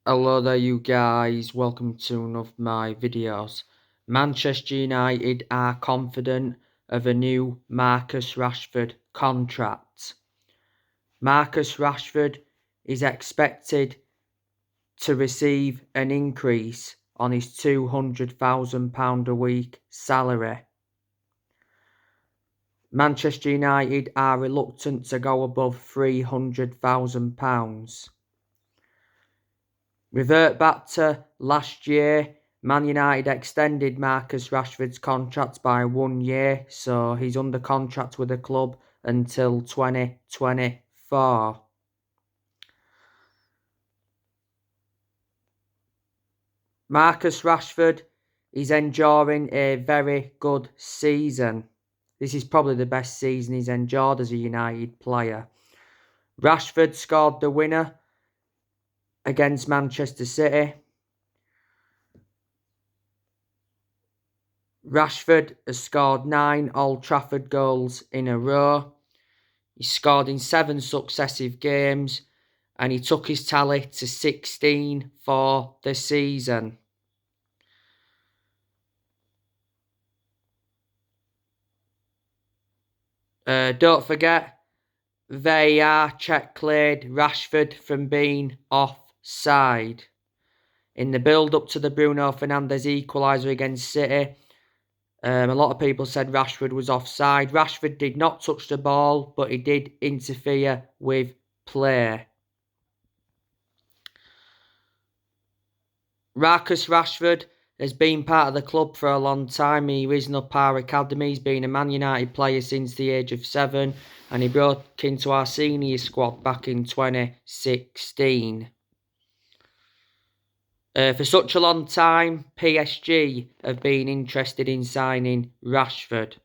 Hello there you guys, welcome to one of my videos. Manchester United are confident of a new Marcus Rashford contract. Marcus Rashford is expected to receive an increase on his £200,000 a week salary. Manchester United are reluctant to go above £300,000. Revert back to last year, Man United extended Marcus Rashford's contract by 1 year, so he's under contract with the club until 2024. Marcus Rashford is enduring a very good season. This is probably the best season he's endured as a United player. Rashford scored the winner against Manchester City. Rashford has scored 9 Old Trafford goals in a row. He scored in 7 successive games and he took his tally to 16 for the season. Don't forget, VAR check cleared Rashford from being offside. In the build-up to the Bruno Fernandes equaliser against City, a lot of people said Rashford was offside. Rashford did not touch the ball, but he did interfere with play. Marcus Rashford has been part of the club for a long time. He risen up our academy. He's been a Man United player since the age of 7, and he broke into our senior squad back in 2016. For such a long time, PSG have been interested in signing Rashford.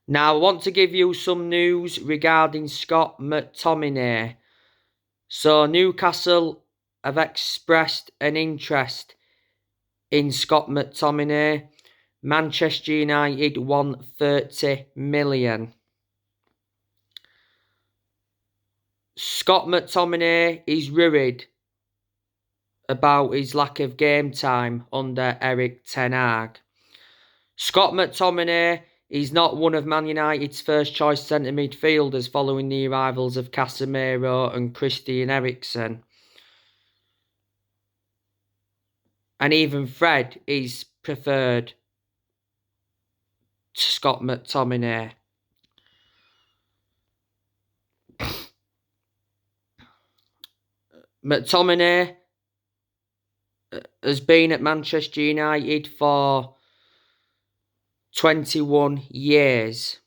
Now, I want to give you some news regarding Scott McTominay. So, Newcastle have expressed an interest in Scott McTominay. Manchester United want 30 million. Scott McTominay is worried about his lack of game time under Erik Ten Hag. Scott McTominay is not one of Man United's first choice centre midfielders following the arrivals of Casemiro and Christian Eriksen. And even Fred is preferred to Scott McTominay. McTominay has been at Manchester United for 21 years.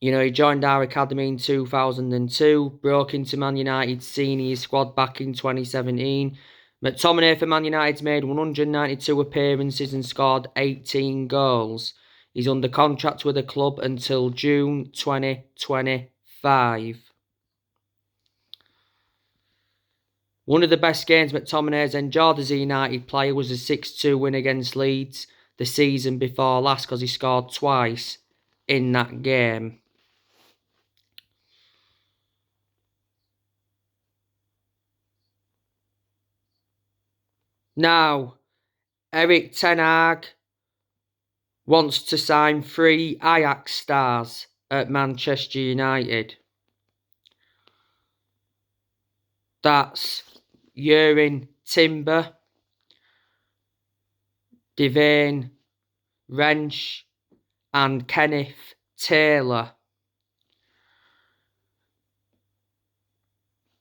You know, he joined our academy in 2002, broke into Man United's senior squad back in 2017. McTominay for Man United's made 192 appearances and scored 18 goals. He's under contract with the club until June 2025. One of the best games McTominay has enjoyed as a United player was a 6-2 win against Leeds the season before last, because he scored twice in that game. Now, Erik Ten Hag wants to sign 3 Ajax stars at Manchester United. That's Jurgen Timber, Devane Wrench and Kenneth Taylor.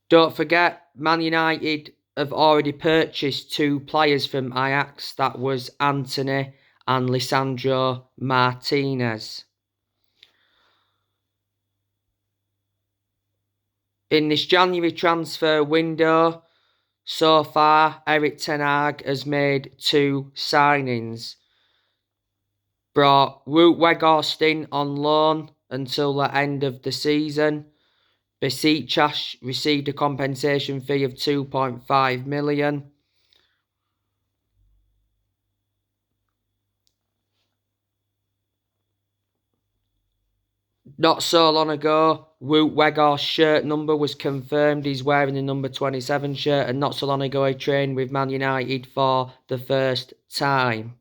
Don't forget, Man United have already purchased 2 players from Ajax. That was Anthony and Lisandro Martinez. In this January transfer window, so far, Erik Ten Hag has made 2 signings. Brought Wout Weghorst on loan until the end of the season. Besiktas received a compensation fee of 2.5 million. Not so long ago, Wout Weghorst's shirt number was confirmed. He's wearing the number 27 shirt, and not so long ago he trained with Man United for the first time.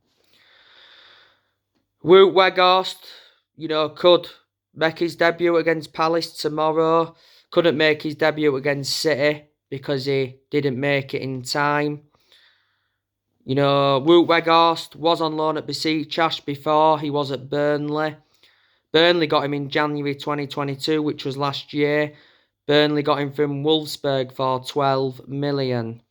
Wout Weghorst, could make his debut against Palace tomorrow. Couldn't make his debut against City because he didn't make it in time. Wout Weghorst was on loan at Besiktas before. He was at Burnley. Burnley got him in January 2022, which was last year. Burnley got him from Wolfsburg for 12 million.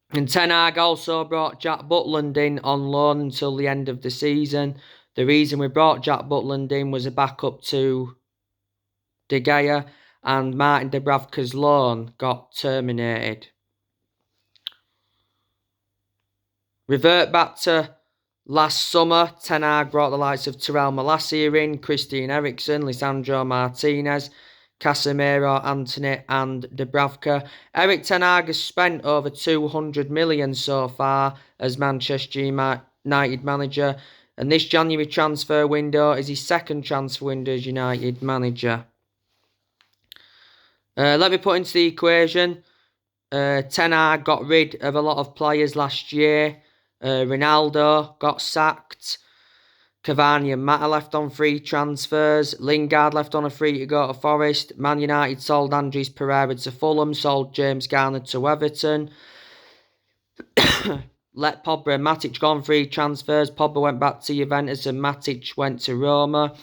And Ten Hag also brought Jack Butland in on loan until the end of the season. The reason we brought Jack Butland in was a backup to De Gea, and Martin Dubravka's loan got terminated. Revert back to last summer, Ten Hag brought the likes of Terrell Malacia in, Christian Eriksen, Lisandro Martinez, Casemiro, Antony and Dubravka. Erik Ten Hag has spent over 200 million so far as Manchester United manager, and this January transfer window is his second transfer window as United manager. Let me put into the equation. Ten Hag got rid of a lot of players last year. Ronaldo got sacked. Cavani and Mata left on free transfers. Lingard left on a free to go to Forest. Man United sold Andres Pereira to Fulham. Sold James Garner to Everton. Let Pogba and Matic go on free transfers. Pogba went back to Juventus and Matic went to Roma.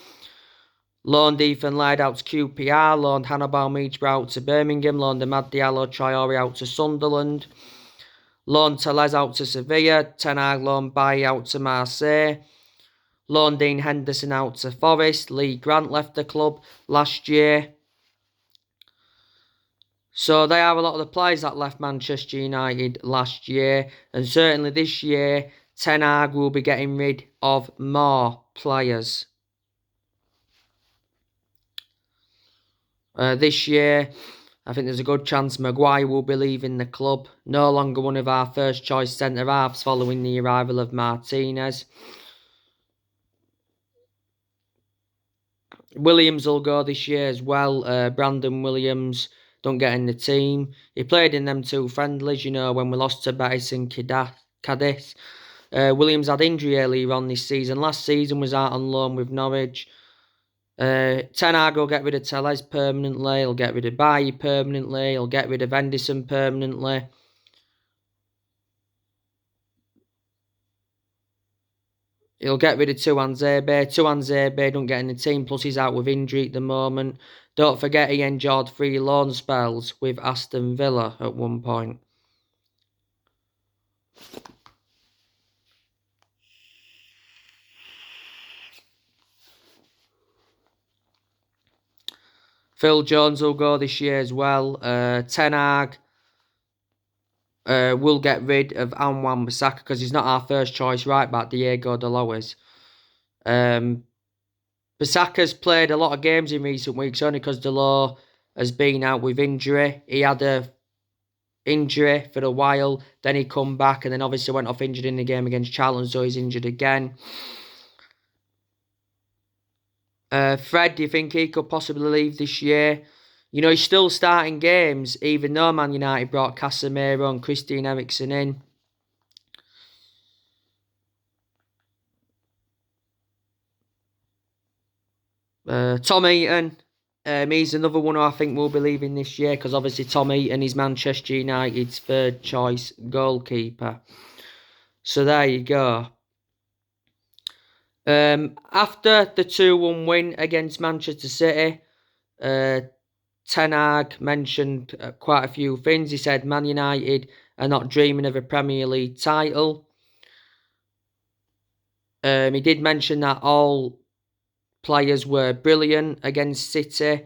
Loaned Ethan Laird out to QPR. Loaned Hannibal Mejbra out to Birmingham. Loaned Amad Diallo Traore out to Sunderland. Loaned Tellez out to Sevilla. Ten Hag loaned Bailly out to Marseille. Loaned Dean Henderson out to Forest. Lee Grant left the club last year. So they are a lot of the players that left Manchester United last year. And certainly this year, Ten Hag will be getting rid of more players. This year, I think there's a good chance Maguire will be leaving the club. No longer one of our first choice centre-halves following the arrival of Martinez. Williams will go this year as well. Brandon Williams don't get in the team. He played in them two friendlies, when we lost to Betis and Cadiz. Williams had injury earlier on this season. Last season was out on loan with Norwich. Ten Hag will get rid of Tellez permanently. He'll get rid of Bailly permanently. He'll get rid of Henderson permanently. He'll get rid of Tuanzebe. Tuanzebe don't get in the team, plus he's out with injury at the moment. Don't forget he enjoyed 3 loan spells with Aston Villa at one point. Phil Jones will go this year as well. Ten Hag will get rid of Anwan Bissaka because he's not our first choice right back, Diego Dalot. Bissaka's played a lot of games in recent weeks only because Dalot has been out with injury. He had a injury for a while, then he come back and then obviously went off injured in the game against Charlton, so he's injured again. Fred, do you think he could possibly leave this year? He's still starting games, even though Man United brought Casemiro and Christian Eriksen in. Tom Heaton, he's another one who I think will be leaving this year because obviously Tom Heaton is Manchester United's third choice goalkeeper. So there you go. After the 2-1 win against Manchester City, Ten Hag mentioned quite a few things. He said Man United are not dreaming of a Premier League title. He did mention that all players were brilliant against City.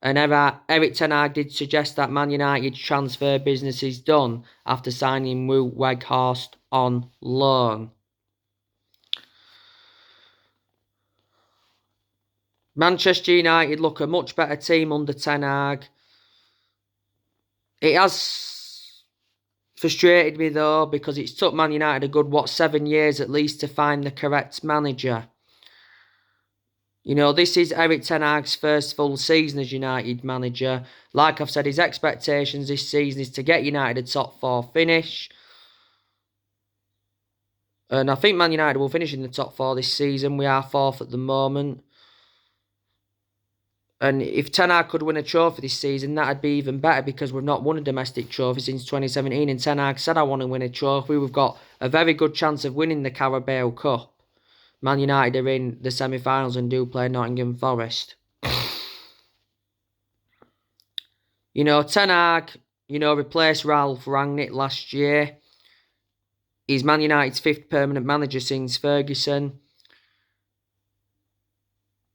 And Erik Ten Hag did suggest that Man United's transfer business is done after signing Wout Weghorst on loan. Manchester United look a much better team under Ten Hag. It has frustrated me though because it's took Man United a good, 7 years at least to find the correct manager. You know, this is Erik ten Hag's first full season as United manager. Like I've said, his expectations this season is to get United a top 4 finish. And I think Man United will finish in the top 4 this season. We are 4th at the moment. And if Ten Hag could win a trophy this season, that'd be even better because we've not won a domestic trophy since 2017. And Ten Hag said, I want to win a trophy. We've got a very good chance of winning the Carabao Cup. Man United are in the semi-finals and do play Nottingham Forest. You know, Ten Hag, replaced Ralph Rangnick last year. He's Man United's 5th permanent manager since Ferguson.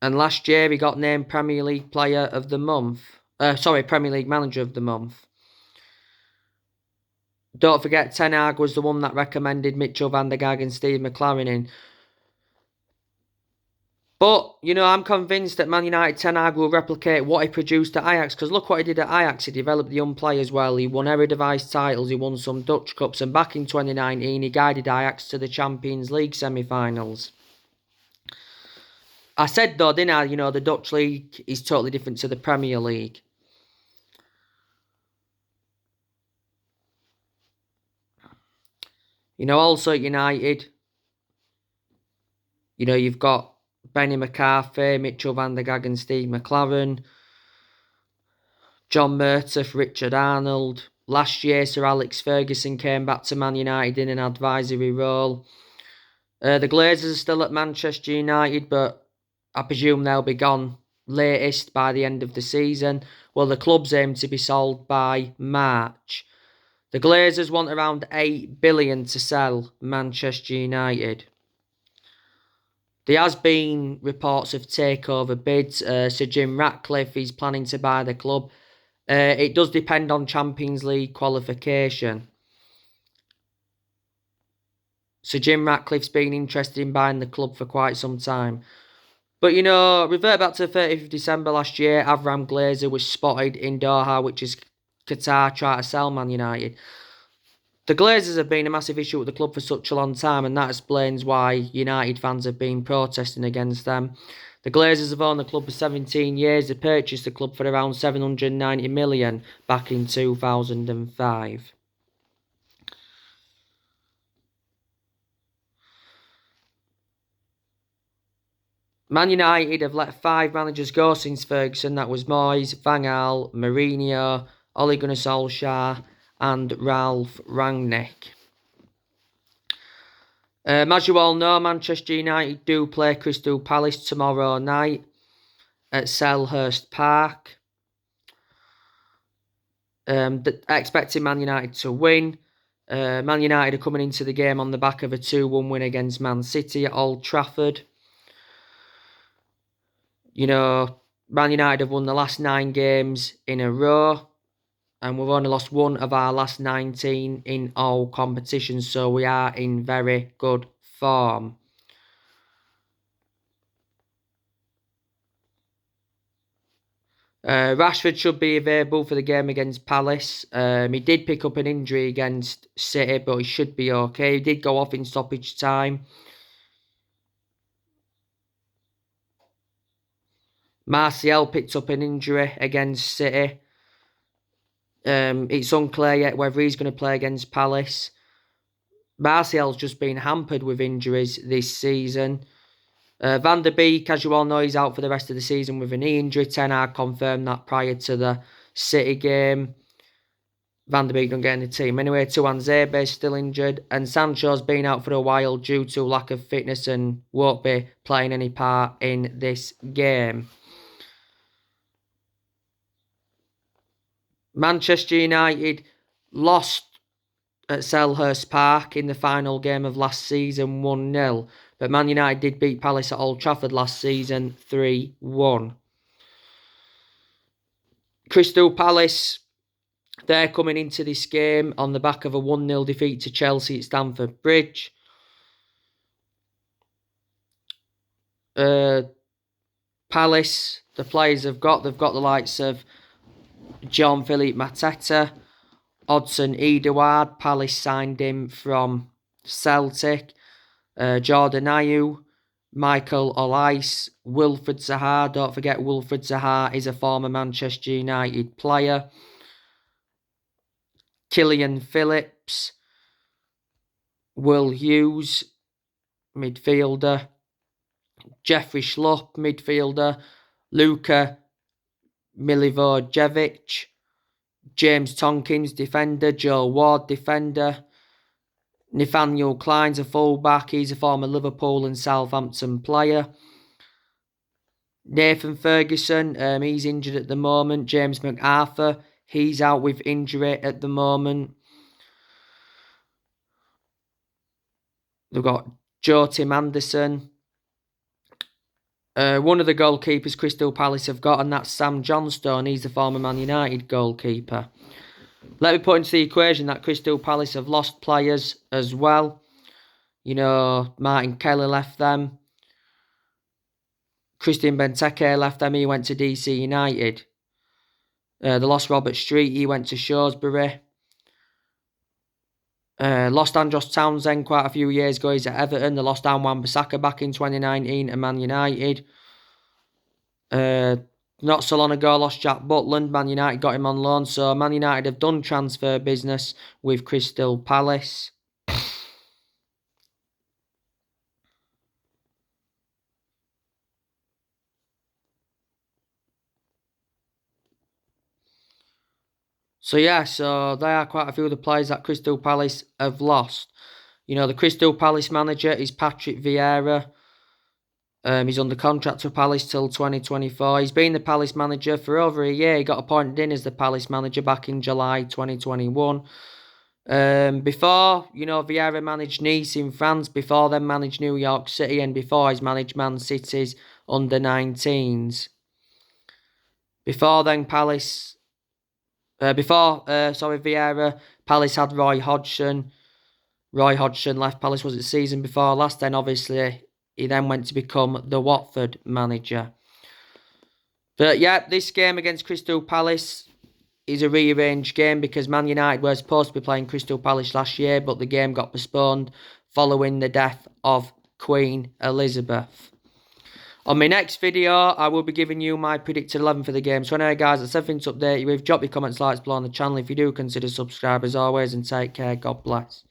And last year he got named Premier League Player of the Month. Premier League Manager of the Month. Don't forget, Ten Hag was the one that recommended Mitchell van der Gaag and Steve McLaren in. But, I'm convinced that Man United Ten Hag will replicate what he produced at Ajax. Because look what he did at Ajax. He developed the young players well. He won Eredivisie titles. He won some Dutch Cups. And back in 2019, he guided Ajax to the Champions League semi-finals. I said, though, didn't I? The Dutch League is totally different to the Premier League. Also at United, you've got Benny McCarthy, Mitchell van der Gaag and Steve McLaren, John Murtough, Richard Arnold. Last year, Sir Alex Ferguson came back to Man United in an advisory role. The Glazers are still at Manchester United, but I presume they'll be gone latest by the end of the season. Well, the club's aim to be sold by March. The Glazers want around $8 billion to sell Manchester United. There has been reports of takeover bids. Sir Jim Ratcliffe is planning to buy the club. It does depend on Champions League qualification. Sir Jim Ratcliffe's been interested in buying the club for quite some time. But, revert back to the 30th of December last year, Avram Glazer was spotted in Doha, which is Qatar, trying to sell Man United. The Glazers have been a massive issue with the club for such a long time, and that explains why United fans have been protesting against them. The Glazers have owned the club for 17 years. They purchased the club for around $790 million back in 2005. Man United have let 5 managers go since Ferguson. That was Moyes, Van Gaal, Mourinho, Ole Gunnar Solskjaer and Ralph Rangnick. As you all know, Manchester United do play Crystal Palace tomorrow night at Selhurst Park. Expecting Man United to win. Man United are coming into the game on the back of a 2-1 win against Man City at Old Trafford. Man United have won the last 9 games in a row. And we've only lost 1 of our last 19 in all competitions. So we are in very good form. Rashford should be available for the game against Palace. He did pick up an injury against City, but he should be okay. He did go off in stoppage time. Martial picked up an injury against City. It's unclear yet whether he's going to play against Palace. Martial's just been hampered with injuries this season. Van der Beek, as you all know, he's out for the rest of the season with a knee injury. Ten Hag confirmed that prior to the City game. Van der Beek don't get in the team. Anyway, Tuanzebe is still injured. And Sancho's been out for a while due to lack of fitness and won't be playing any part in this game. Manchester United lost at Selhurst Park in the final game of last season 1-0. But Man United did beat Palace at Old Trafford last season 3-1. Crystal Palace, they're coming into this game on the back of a 1-0 defeat to Chelsea at Stamford Bridge. Palace, the players they've got the likes of Jean-Philippe Mateta, Odsonne Edouard. Palace signed him from Celtic. Jordan Ayew. Michael Olise, Wilfred Zaha. Don't forget Wilfred Zaha is a former Manchester United player. Killian Phillips. Will Hughes, midfielder. Jeffrey Schlupp, midfielder. Luka Milivojevic. James Tonkins, defender. Joe Ward, defender. Nathaniel Klein's a fullback. He's a former Liverpool and Southampton player. Nathan Ferguson, he's injured at the moment. James MacArthur, he's out with injury at the moment. They've got Joe Tim Anderson. One of the goalkeepers Crystal Palace have got, and that's Sam Johnstone. He's the former Man United goalkeeper. Let me put into the equation that Crystal Palace have lost players as well. You know, Martin Kelly left them. Christian Benteke left them. He went to DC United. They lost Robert Street. He went to Shrewsbury. Lost Andros Townsend quite a few years ago. He's at Everton. They lost Wan-Bissaka back in 2019 to Man United. Not so long ago, lost Jack Butland. Man United got him on loan. So Man United have done transfer business with Crystal Palace. So yeah, so there are quite a few of the players that Crystal Palace have lost. You know, the Crystal Palace manager is Patrick Vieira. He's under contract to Palace till 2024. He's been the Palace manager for over a year. He got appointed in as the Palace manager back in July 2021. Before, you know, Vieira managed Nice in France. Before then managed New York City. And before he's managed Man City's under 19s. Before then, Vieira, Palace had Roy Hodgson. Roy Hodgson left Palace, was it the season before last? Then obviously he then went to become the Watford manager. But yeah, this game against Crystal Palace is a rearranged game because Man United were supposed to be playing Crystal Palace last year, but the game got postponed following the death of Queen Elizabeth. On my next video, I will be giving you my predicted 11 for the game. So anyway, guys, that's everything to update you with. Drop your comments, likes below on the channel if you do consider subscribe as always, and take care. God bless.